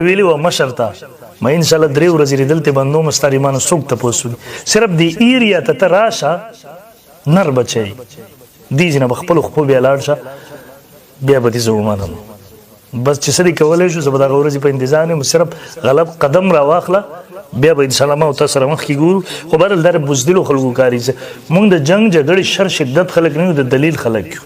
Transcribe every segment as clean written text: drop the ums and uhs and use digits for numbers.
ویلی و مشرتا ما ان شاء الله درې ورځې دلته باندې مستریمانو څوک ته پوسوي صرف دی ایریا ته تراشه نر بچي دي جن بخپل خو بیا لاړ شه بیا به دې زومانم بس چې سړي کولای شو زبر غورځي په انتظار نه صرف غلط قدم را واخله بیا به ان شاء الله ما تاسو سره مخ کې ګورو خو بل در بوزدلو خلکو کاری مونږ د جنگ جګړې شر شدت خلک نه د دلیل خلک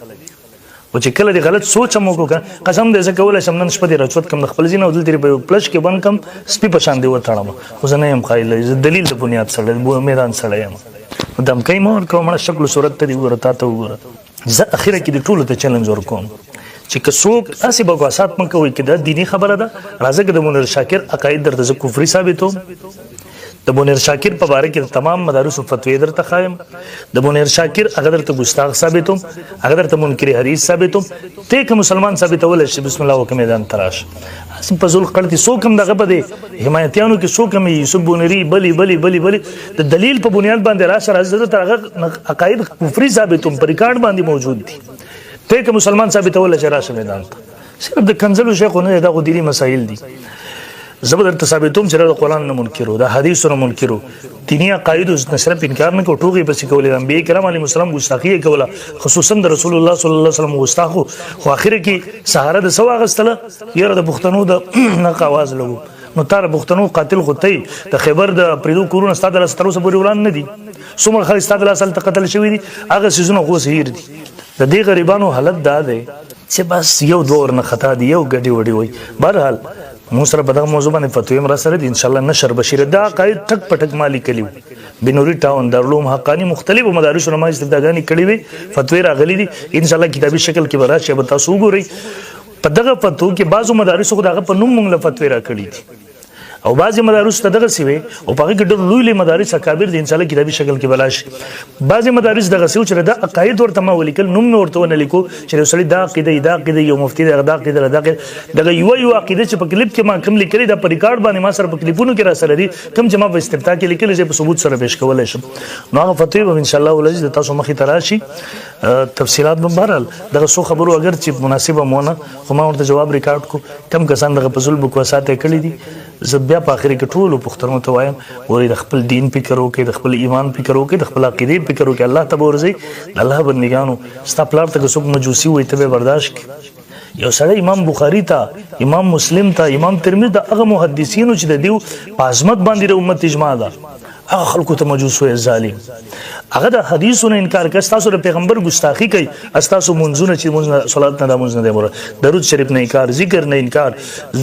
و چې کله دی غلط سوچ مو کو قسم دې زه کولای شم نن شپه دې رچوت کم د خپل ځینو دل تیری په پلش کې بن کم سپي په شان دی وټاړم خو زه نه يم خایل دلیل د بنیاد سره میدان سره یم دم کای مور کوم شکل صورت ته دی ورته ته وګوره زه اخیره کې د ټولو ته چیلنج ورکوم چې کڅوک اسی بغواسات من کوي کې د دینی خبره ده راځه کې د منیر شاکر عقاید درته کفر ثابتو د منیر شاکر په باره کې تمام مدارس او فتوی درته خایم د منیر شاکر اگر درته ګستاخ ثابتوم اگر درته منکر حدیث ثابتوم ته کوم مسلمان ثابتول شي بسم الله وکم میدان تراش اسم پزول قلتی سو کم دغه بده حمایتیانو کې سو کم یوسف بونری بلی د دلیل په بنیاد باندې راشه راځه ترغه عقاید کفر ثابتوم پر ریکارډ باندې موجود دي ته کوم مسلمان ثابتول شي راشه میدان صرف د کنزلو شیخونه دغه دینی مسائل دي زبر ثابتوم چې د قرآن نه منکرو د حدیث نه منکرو دینی عقاید او صرف انکار نه کو ټوغي پس کولې انبیاء کرام علیهم السلام ګستاخی کوله خصوصا د رسول الله صلی الله علیه وسلم ګستاخو خو اخر کې سهاره د سوا غستله یره د پښتنو د نق आवाज لګو نو تر پښتنو قاتل غوتی د خیبر د پریدو کورونه ستاد له سترو سره وران نه دي څومره خلک ستاد له اصل قتل شوی دي هغه سيزونه خو سهیر دي د دې غریبانو حالت دا ده چې بس یو دور نه خطا دی یو غډي وډي وای بهرحال مو سره په دغه موضوع باندې فتوی را سره ان شاء الله نشر بشیر دا قائد ټک پټک مالی کلیو بنوري ټاون دارالعلوم حقانی مختلفو مدارس علماء استداګانی کړي وي فتوی راغلي دي ان شاء الله کتابي شکل کې براشي به تاسو وګورئ په دغه فتو کې بعضو مدارس خو دغه په نوم موږ فتوی را کړی دي او بعضی مدارس ته دغه سی وي او په کې ډېر لوی مدارس اکابر دي ان شاء الله کتابي شکل کې بلاش بعضی مدارس دغه سی چې د عقاید ورته ما ولیکل نوم ورته ونه لیکو چې سړي دا عقیده یو مفتی دا عقیده دغه یو عقیده چې په کلیپ کې ما کوم لیکلي دا په ریکارډ باندې ما سره په کلیپونو کې را سره دي کوم چې ما په استفتاء کې لیکل چې په ثبوت سره پیش کولای شم نو هغه فتوی ان شاء الله ولې تاسو مخې تراشي تفصيلات بهرال دغه سو خبرو اگر چې مناسبه مونږ خو ما ورته جواب ریکارډ کو کم کسان دغه پزول بکواساته کړی دي زه بیا په اخر کې ټول پښتنو ته وایم ورې د خپل دین فکر وکړي د خپل ایمان فکر وکړي د خپل عقیده فکر وکړي الله ته ورځي الله بندګانو ستاپلار ته څوک مجوسی وي ته برداشت یو سړی امام بخاری ته امام مسلم ته امام ترمذی ته هغه محدثینو چې د دیو پازمت باندې د امت اجماع ده هغه خلکو ته مجوس وي ظالم هغه د حدیثونو انکار کوي تاسو د پیغمبر ګستاخی کوي تاسو منځونه چې منځ صلات نه د منځ نه دی مور درود شریف نه انکار ذکر نه انکار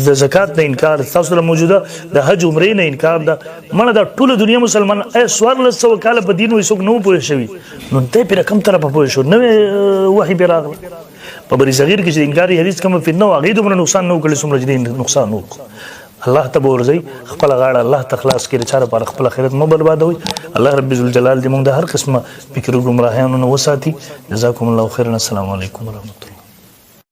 د زکات نه انکار تاسو د موجوده د حج عمره نه انکار دا مړه د ټول دنیا مسلمان سوار له سو کال په دین وې څوک نو پوه شوی نو ته پر کم طرف پوه شو نو وحی براغله په بری صغیر کې چې انکار حدیث کوم په نو هغه دومره نقصان نو کړي څومره دې نقصان نو الله ته ورځي خپل غاړه الله تخلاص کړي چاره پر خپل اخرت مو بربادوي الله رب ذوالجلال دې موږ د هر قسمه فکر ګمراهانو نو وساتي جزاكم الله خيرا السلام علیکم ورحمت الله